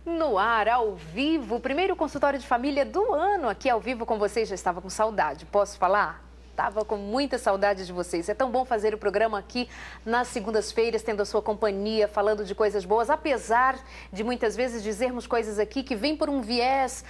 No ar, ao vivo, o primeiro consultório de família do ano aqui ao vivo com vocês. Já estava com saudade, posso falar? Estava com muita saudade de vocês. É tão bom fazer o programa aqui nas segundas-feiras, tendo a sua companhia, falando de coisas boas, apesar de muitas vezes dizermos coisas aqui que vêm por um viés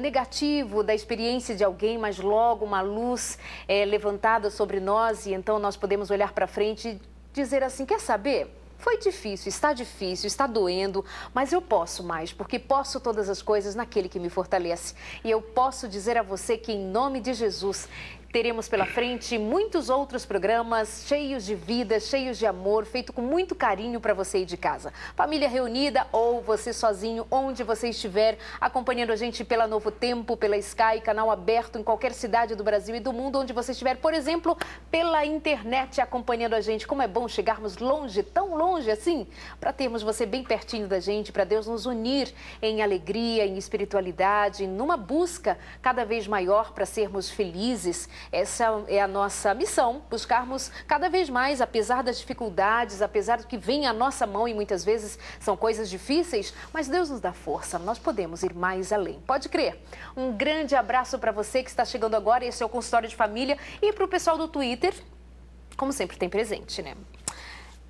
negativo da experiência de alguém, mas logo uma luz é levantada sobre nós e então nós podemos olhar para frente e dizer assim, quer saber? Foi difícil, está doendo, mas eu posso mais, porque posso todas as coisas naquele que me fortalece. E eu posso dizer a você que, em nome de Jesus, teremos pela frente muitos outros programas cheios de vida, cheios de amor, feito com muito carinho para você aí de casa. Família reunida ou você sozinho, onde você estiver, acompanhando a gente pela Novo Tempo, pela Sky, canal aberto em qualquer cidade do Brasil e do mundo, onde você estiver, por exemplo, pela internet acompanhando a gente. Como é bom chegarmos longe, tão longe assim, para termos você bem pertinho da gente, para Deus nos unir em alegria, em espiritualidade, numa busca cada vez maior para sermos felizes. Essa é a nossa missão, buscarmos cada vez mais, apesar das dificuldades, apesar do que vem à nossa mão e muitas vezes são coisas difíceis, mas Deus nos dá força, nós podemos ir mais além. Pode crer. Um grande abraço para você que está chegando agora, esse é o Consultório de Família, e para o pessoal do Twitter, como sempre tem presente, né?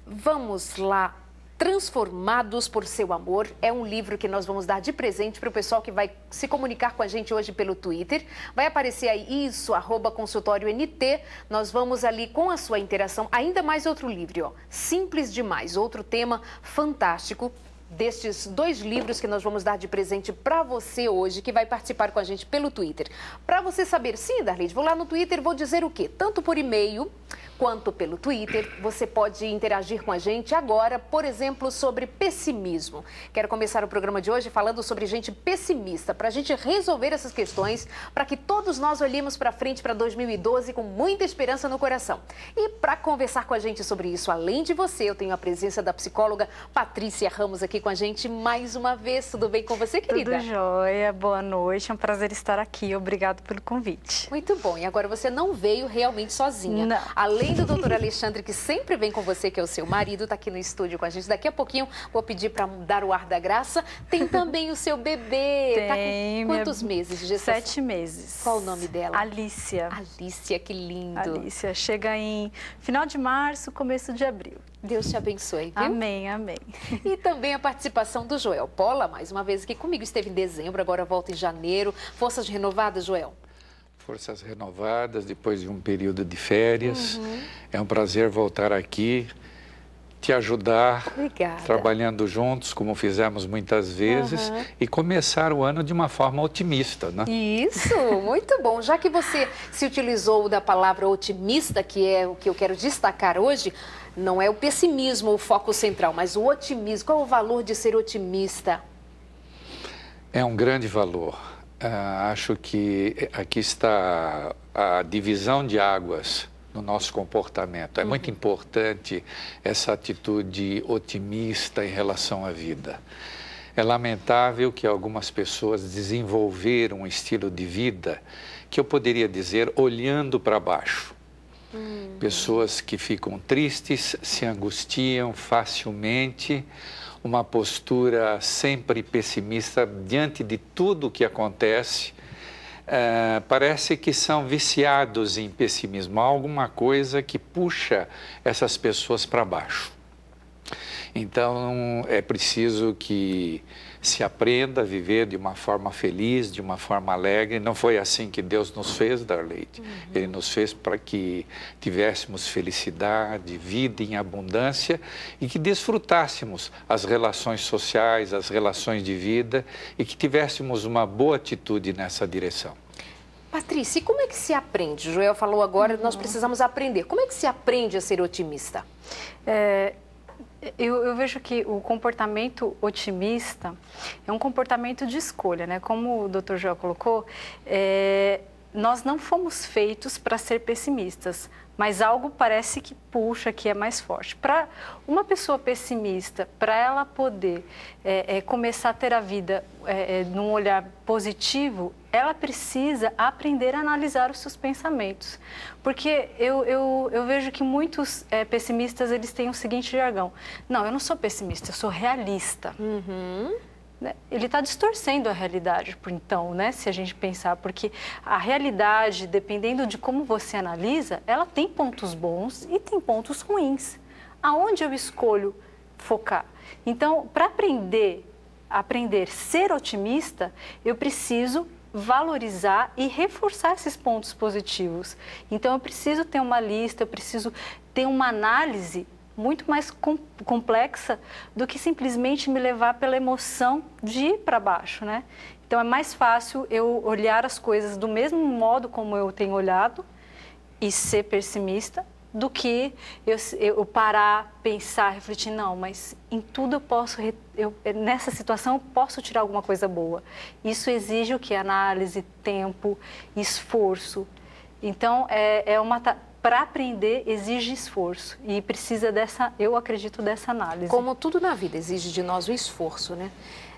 Vamos lá. Transformados por Seu Amor é um livro que nós vamos dar de presente para o pessoal que vai se comunicar com a gente hoje pelo Twitter. Vai aparecer aí isso, @consultório_NT. Nós vamos ali com a sua interação. Ainda mais outro livro, ó, Simples Demais, outro tema fantástico. Destes dois livros que nós vamos dar de presente para você hoje, que vai participar com a gente pelo Twitter. Para você saber, sim, Darlide, vou lá no Twitter, vou dizer o quê? Tanto por e-mail quanto pelo Twitter, você pode interagir com a gente agora, por exemplo, sobre pessimismo. Quero começar o programa de hoje falando sobre gente pessimista, para a gente resolver essas questões, para que todos nós olhemos para frente para 2012 com muita esperança no coração. E para conversar com a gente sobre isso, além de você, eu tenho a presença da psicóloga Patrícia Ramos aqui com a gente mais uma vez. Tudo bem com você, querida? Tudo jóia, boa noite, é um prazer estar aqui, obrigado pelo convite. Muito bom, e agora você não veio realmente sozinha. Não. Além do doutor Alexandre, que sempre vem com você, que é o seu marido, está aqui no estúdio com a gente. Daqui a pouquinho vou pedir para dar o ar da graça. Tem também o seu bebê. Tem. Tá com quantos meses de gestação? 7 meses. Qual o nome dela? Alicia. Alicia, que lindo. Alicia, chega em final de março, começo de abril. Deus te abençoe, viu? Amém, amém. E também a participação do Joel Pola, mais uma vez aqui comigo, esteve em dezembro, agora volta em janeiro. Forças renovadas, Joel? Forças renovadas, depois de um período de férias. É um prazer voltar aqui, te ajudar, Obrigada. Trabalhando juntos, como fizemos muitas vezes, e começar o ano de uma forma otimista, né? Isso, muito bom. Já que você se utilizou da palavra otimista, que é o que eu quero destacar hoje, não é o pessimismo o foco central, mas o otimismo. Qual é o valor de ser otimista? É um grande valor. Acho que aqui está a divisão de águas no nosso comportamento. É muito importante essa atitude otimista em relação à vida. É lamentável que algumas pessoas desenvolveram um estilo de vida que eu poderia dizer olhando para baixo. Pessoas que ficam tristes, se angustiam facilmente, uma postura sempre pessimista diante de tudo o que acontece. Parece que são viciados em pessimismo, há alguma coisa que puxa essas pessoas para baixo. Então, é preciso que se aprenda a viver de uma forma feliz, de uma forma alegre. Não foi assim que Deus nos fez, Darleide. Ele nos fez para que tivéssemos felicidade, vida em abundância e que desfrutássemos as relações sociais, as relações de vida e que tivéssemos uma boa atitude nessa direção. Patrícia, e como é que se aprende? O Joel falou agora, nós precisamos aprender. Como é que se aprende a ser otimista? Eu vejo que o comportamento otimista é um comportamento de escolha, né? Como o Dr. Joel colocou, nós não fomos feitos para ser pessimistas, mas algo parece que puxa, que é mais forte. Para uma pessoa pessimista, para ela poder começar a ter a vida num olhar positivo, ela precisa aprender a analisar os seus pensamentos. Porque eu vejo que muitos pessimistas, eles têm o seguinte jargão: não, eu não sou pessimista, eu sou realista. né, ele está distorcendo a realidade, então, né, se a gente pensar, porque a realidade, dependendo de como você analisa, ela tem pontos bons e tem pontos ruins. Aonde eu escolho focar? Então, para aprender a ser otimista, eu preciso valorizar e reforçar esses pontos positivos. Então, eu preciso ter uma lista, eu preciso ter uma análise muito mais complexa do que simplesmente me levar pela emoção de ir para baixo, né? Então, é mais fácil eu olhar as coisas do mesmo modo como eu tenho olhado e ser pessimista, do que eu parar, pensar, refletir, não, mas em tudo eu posso, nessa situação eu posso tirar alguma coisa boa. Isso exige o quê? Análise, tempo, esforço. Então, para aprender exige esforço e precisa eu acredito, dessa análise. Como tudo na vida exige de nós o esforço, né?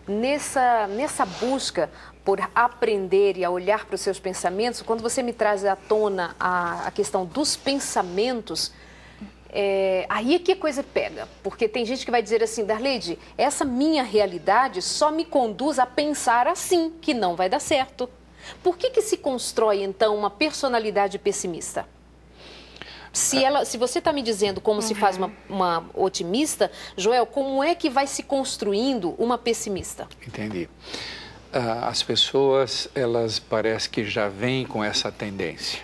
Nessa busca por aprender e a olhar para os seus pensamentos, quando você me traz à tona a questão dos pensamentos, aí é que a coisa pega. Porque tem gente que vai dizer assim, Darleide, essa minha realidade só me conduz a pensar assim, que não vai dar certo. Por que se constrói, então, uma personalidade pessimista? Se você está me dizendo como se faz uma otimista, Joel, como é que vai se construindo uma pessimista? Entendi. As pessoas, elas parece que já vêm com essa tendência.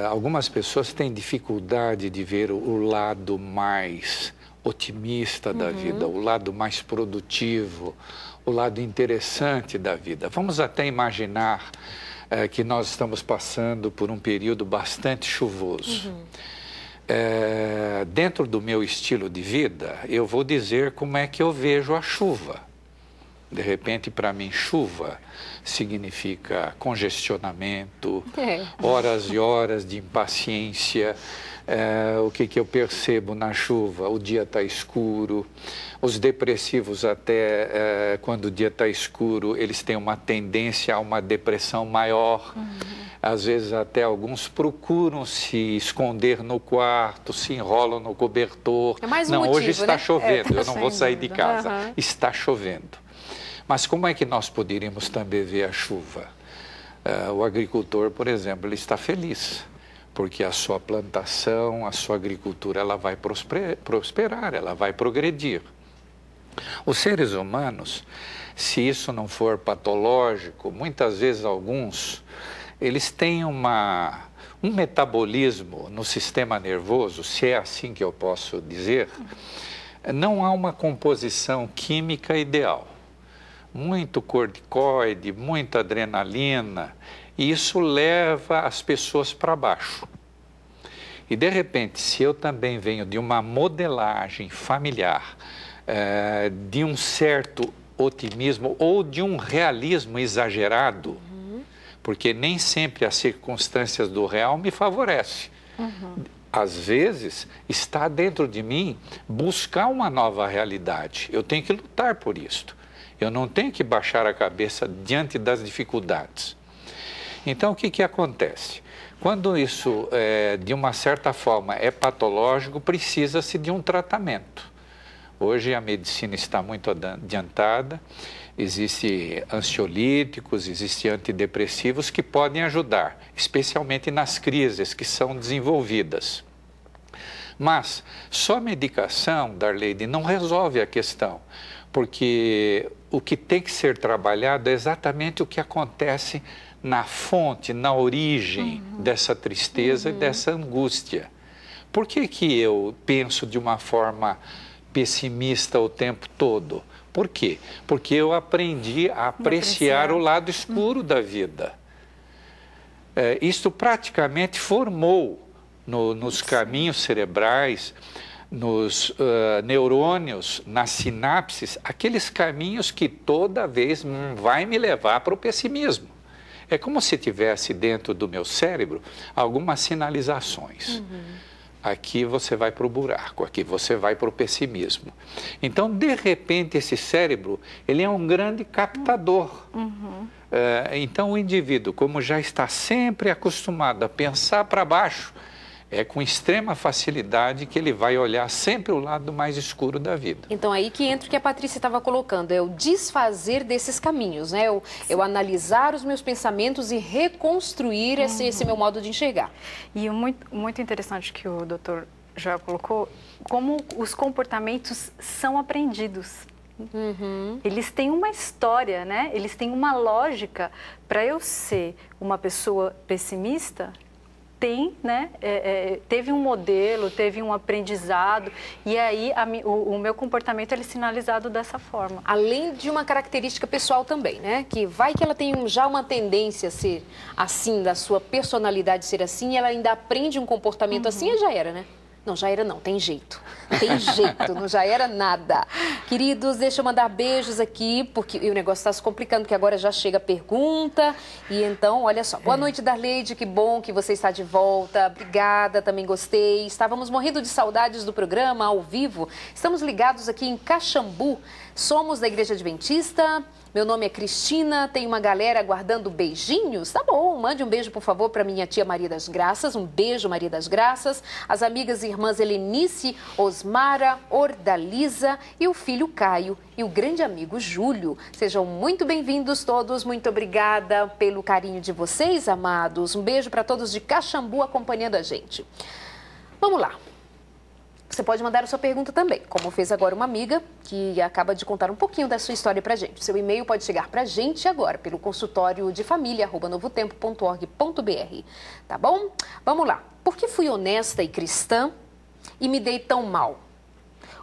Algumas pessoas têm dificuldade de ver o lado mais otimista da vida, o lado mais produtivo, o lado interessante da vida. Vamos até imaginar que nós estamos passando por um período bastante chuvoso. Dentro do meu estilo de vida, eu vou dizer como é que eu vejo a chuva. De repente, para mim, chuva significa congestionamento, horas e horas de impaciência. O que eu percebo na chuva? O dia está escuro. Os depressivos, até quando o dia está escuro, eles têm uma tendência a uma depressão maior. Às vezes, até alguns procuram se esconder no quarto, se enrolam no cobertor. É mais um Não, motivo, hoje está chovendo, eu não vou sair de dúvida. casa. Está chovendo. Mas como é que nós poderíamos também ver a chuva? O agricultor, por exemplo, ele está feliz, porque a sua plantação, a sua agricultura, ela vai prosperar, ela vai progredir. Os seres humanos, se isso não for patológico, muitas vezes alguns, eles têm um metabolismo no sistema nervoso, se é assim que eu posso dizer, não há uma composição química ideal. Muito corticoide, muita adrenalina, e isso leva as pessoas para baixo. E, de repente, se eu também venho de uma modelagem familiar, de um certo otimismo ou de um realismo exagerado, porque nem sempre as circunstâncias do real me favorecem. Às vezes, está dentro de mim buscar uma nova realidade. Eu tenho que lutar por isso. Eu não tenho que baixar a cabeça diante das dificuldades. Então, o que acontece? Quando isso, de uma certa forma, é patológico, precisa-se de um tratamento. Hoje a medicina está muito adiantada, existem ansiolíticos, existem antidepressivos que podem ajudar, especialmente nas crises que são desenvolvidas. Mas só medicação, Darleide, não resolve a questão, porque o que tem que ser trabalhado é exatamente o que acontece na fonte, na origem dessa tristeza e dessa angústia. Por que eu penso de uma forma pessimista o tempo todo? Por quê? Porque eu aprendi a apreciar o lado escuro da vida. Isto praticamente formou nos caminhos cerebrais, nos neurônios, nas sinapses, aqueles caminhos que toda vez vai me levar para o pessimismo. É como se tivesse dentro do meu cérebro algumas sinalizações. Aqui você vai para o buraco, aqui você vai para o pessimismo. Então, de repente, esse cérebro, ele é um grande captador. Então, o indivíduo, como já está sempre acostumado a pensar para baixo, é com extrema facilidade que ele vai olhar sempre o lado mais escuro da vida. Então, aí que entra o que a Patrícia estava colocando, é o desfazer desses caminhos, né? Eu analisar os meus pensamentos e reconstruir esse meu modo de enxergar. E muito interessante que o doutor Joel colocou, como os comportamentos são aprendidos. Eles têm uma história, né? Eles têm uma lógica. Para eu ser uma pessoa pessimista, teve um modelo, teve um aprendizado, e aí o meu comportamento ele é sinalizado dessa forma. Além de uma característica pessoal também, né? Que vai que ela tem já uma tendência a ser assim, da sua personalidade ser assim, e ela ainda aprende um comportamento assim, e já era, né? Não, já era não, tem jeito. Tem jeito, não já era nada. Queridos, deixa eu mandar beijos aqui, porque o negócio está se complicando, porque agora já chega a pergunta. E então, olha só. Boa noite, Darleide, que bom que você está de volta. Obrigada, também gostei. Estávamos morrendo de saudades do programa ao vivo. Estamos ligados aqui em Caxambu. Somos da Igreja Adventista. Meu nome é Cristina, tem uma galera aguardando beijinhos? Tá bom, mande um beijo, por favor, para minha tia Maria das Graças. Um beijo, Maria das Graças. As amigas e irmãs Helenice, Osmara, Ordaliza e o filho Caio e o grande amigo Júlio. Sejam muito bem-vindos todos. Muito obrigada pelo carinho de vocês, amados. Um beijo para todos de Caxambu acompanhando a gente. Vamos lá. Você pode mandar a sua pergunta também, como fez agora uma amiga que acaba de contar um pouquinho da sua história pra gente. Seu e-mail pode chegar pra gente agora pelo consultório de família@novotempo.org.br. Tá bom? Vamos lá. Por que fui honesta e cristã e me dei tão mal?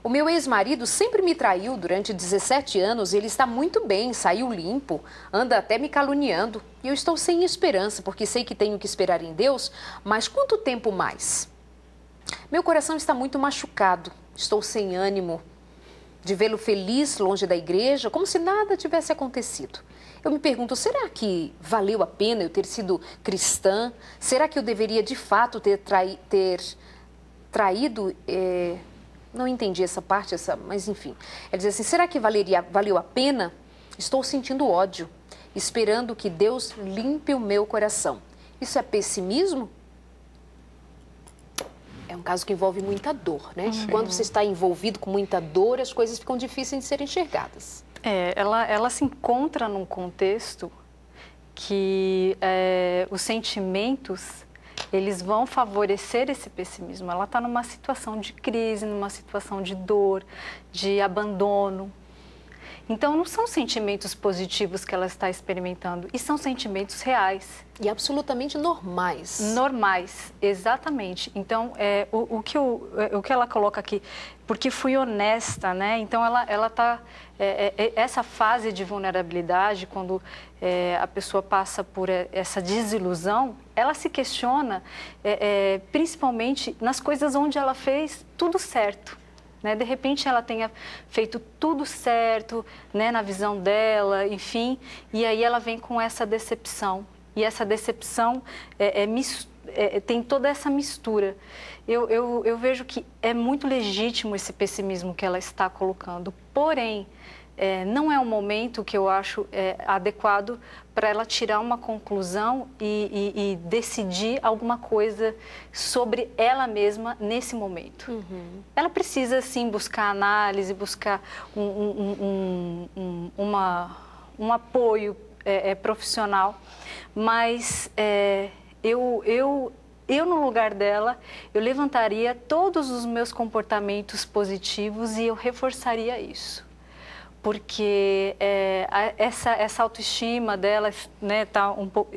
O meu ex-marido sempre me traiu durante 17 anos e ele está muito bem, saiu limpo, anda até me caluniando. E eu estou sem esperança porque sei que tenho que esperar em Deus, mas quanto tempo mais? Meu coração está muito machucado, estou sem ânimo de vê-lo feliz longe da igreja, como se nada tivesse acontecido. Eu me pergunto, será que valeu a pena eu ter sido cristã? Será que eu deveria de fato ter traído? Não entendi essa parte, mas enfim. Ela diz assim, será que valeu a pena? Estou sentindo ódio, esperando que Deus limpe o meu coração. Isso é pessimismo? É um caso que envolve muita dor, né? Quando você está envolvido com muita dor, as coisas ficam difíceis de serem enxergadas. Ela se encontra num contexto que os sentimentos, eles vão favorecer esse pessimismo. Ela está numa situação de crise, numa situação de dor, de abandono. Então, não são sentimentos positivos que ela está experimentando, e são sentimentos reais. E absolutamente normais. Normais, exatamente. Então, o que ela coloca aqui, porque fui honesta, né? Então, ela está... essa fase de vulnerabilidade, quando a pessoa passa por essa desilusão, ela se questiona, principalmente nas coisas onde ela fez tudo certo. Né? De repente, ela tenha feito tudo certo, né, na visão dela, enfim, e aí ela vem com essa decepção. E essa decepção tem toda essa mistura. Eu vejo que é muito legítimo esse pessimismo que ela está colocando, porém, não é um momento que eu acho adequado para ela tirar uma conclusão e decidir alguma coisa sobre ela mesma nesse momento. Ela precisa, sim, buscar análise, buscar um apoio profissional, mas eu, no lugar dela, eu levantaria todos os meus comportamentos positivos e eu reforçaria isso. Porque essa autoestima dela, né, tá um pouco,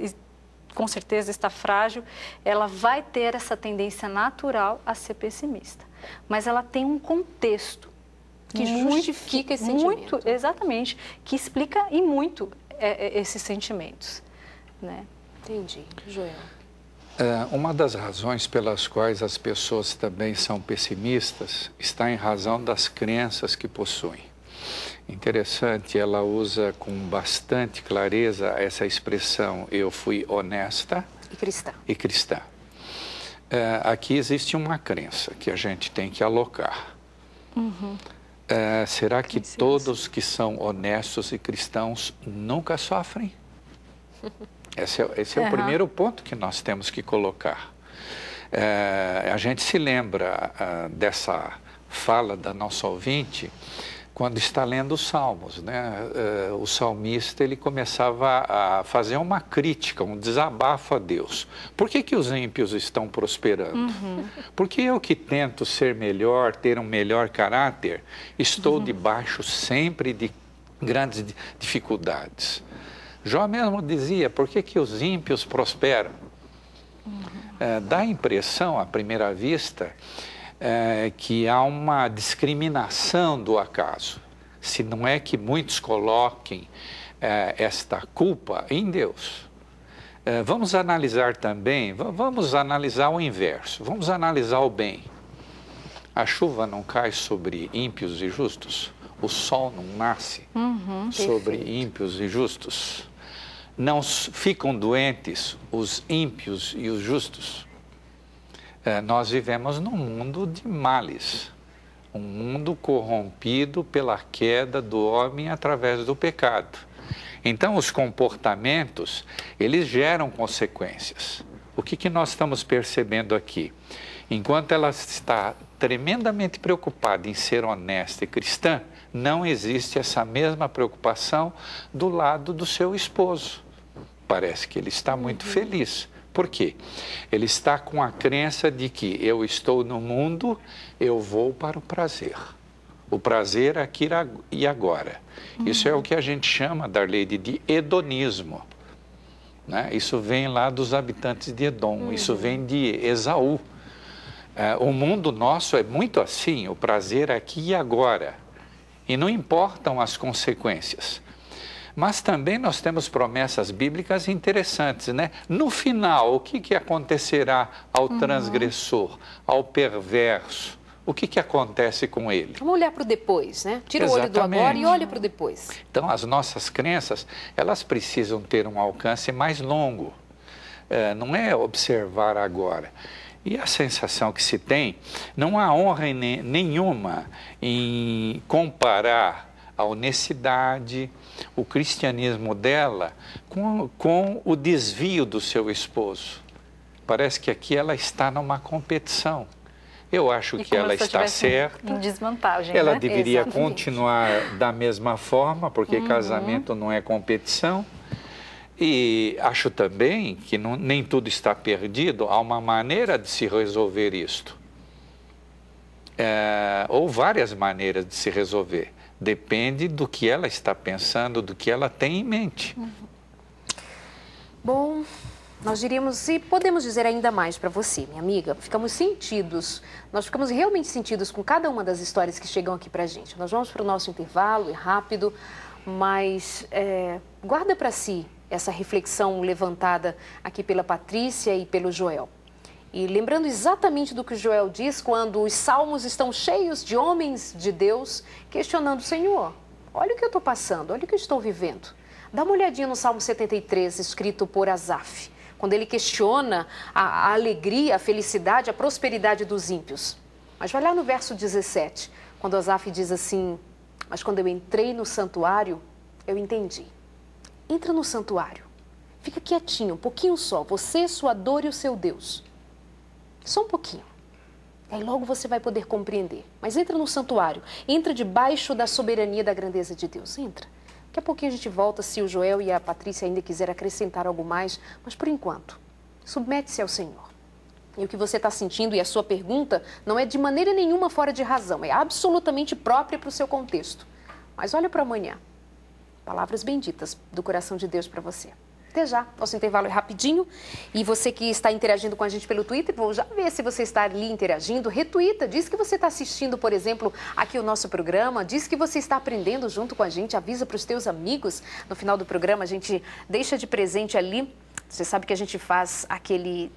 com certeza está frágil, ela vai ter essa tendência natural a ser pessimista. Mas ela tem um contexto que justifica esse sentimento. Exatamente, que explica e muito esses sentimentos. Né? Entendi. Joel. Uma das razões pelas quais as pessoas também são pessimistas está em razão das crenças que possuem. Interessante, ela usa com bastante clareza essa expressão, eu fui honesta e cristã. Aqui existe uma crença que a gente tem que alocar. Será que todos que são honestos e cristãos nunca sofrem? Esse é o primeiro ponto que nós temos que colocar. A gente se lembra dessa fala da nossa ouvinte quando está lendo os Salmos, né? O salmista, ele começava a fazer uma crítica, um desabafo a Deus. Por que os ímpios estão prosperando? Porque eu que tento ser melhor, ter um melhor caráter, estou debaixo sempre de grandes dificuldades. Jó mesmo dizia, por que os ímpios prosperam? Dá a impressão, à primeira vista, que há uma discriminação do acaso. Se não é que muitos coloquem esta culpa em Deus. Vamos analisar também, vamos analisar o inverso, vamos analisar o bem. A chuva não cai sobre ímpios e justos? O sol não nasce sobre ímpios e justos? Não ficam doentes os ímpios e os justos? Nós vivemos num mundo de males, um mundo corrompido pela queda do homem através do pecado. Então, os comportamentos, eles geram consequências. O que nós estamos percebendo aqui? Enquanto ela está tremendamente preocupada em ser honesta e cristã, não existe essa mesma preocupação do lado do seu esposo. Parece que ele está muito feliz. Por quê? Ele está com a crença de que eu estou no mundo, eu vou para o prazer. O prazer aqui e agora. Isso é o que a gente chama, Darleide, de hedonismo. Né? Isso vem lá dos habitantes de Edom, isso vem de Esaú. O mundo nosso é muito assim, o prazer aqui e agora. E não importam as consequências. Mas também nós temos promessas bíblicas interessantes, né? No final, o que acontecerá ao transgressor, ao perverso? O que acontece com ele? Vamos olhar para o depois, né? Tira o olho do agora e olha para o depois. Então, as nossas crenças, elas precisam ter um alcance mais longo. Não é observar agora. E a sensação que se tem, não há honra nenhuma em comparar a honestidade, o cristianismo dela com o desvio do seu esposo. Parece que aqui ela está numa competição. Eu acho que ela está certa. Em desvantagem, ela né? deveria Exatamente. continuar da mesma forma, porque casamento não é competição. E acho também que nem tudo está perdido, há uma maneira de se resolver isto. Ou várias maneiras de se resolver. Depende do que ela está pensando, do que ela tem em mente. Bom, nós diríamos, e podemos dizer ainda mais para você, minha amiga, nós ficamos realmente sentidos com cada uma das histórias que chegam aqui para a gente. Nós vamos para o nosso intervalo, é rápido, mas guarda para si essa reflexão levantada aqui pela Patrícia e pelo Joel. E lembrando exatamente do que o Joel diz quando os salmos estão cheios de homens de Deus questionando o Senhor. Olha o que eu estou passando, olha o que eu estou vivendo. Dá uma olhadinha no Salmo 73, escrito por Asaf, quando ele questiona a alegria, a felicidade, a prosperidade dos ímpios. Mas vai lá no verso 17, quando Asaf diz assim, mas quando eu entrei no santuário, eu entendi. Entra no santuário, fica quietinho, um pouquinho só, você, sua dor e o seu Deus. Só um pouquinho. Aí logo você vai poder compreender. Mas entra no santuário, entra debaixo da soberania da grandeza de Deus, entra. Daqui a pouquinho a gente volta se o Joel e a Patrícia ainda quiserem acrescentar algo mais, mas por enquanto, submete-se ao Senhor. E o que você está sentindo e a sua pergunta não é de maneira nenhuma fora de razão, é absolutamente própria para o seu contexto. Mas olha para amanhã. Palavras benditas do coração de Deus para você. Até já, nosso intervalo é rapidinho e você que está interagindo com a gente pelo Twitter, vou já ver se você está ali interagindo, retuita, diz que você está assistindo, por exemplo, aqui o nosso programa, diz que você está aprendendo junto com a gente, avisa para os teus amigos. No final do programa a gente deixa de presente ali, você sabe que a gente faz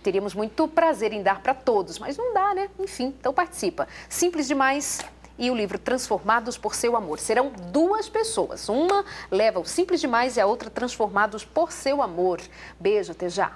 teríamos muito prazer em dar para todos, mas não dá, né? Enfim, então participa. Simples demais. E o livro Transformados por Seu Amor. Serão duas pessoas. Uma leva o Simples Demais e a outra Transformados por Seu Amor. Beijo, até já.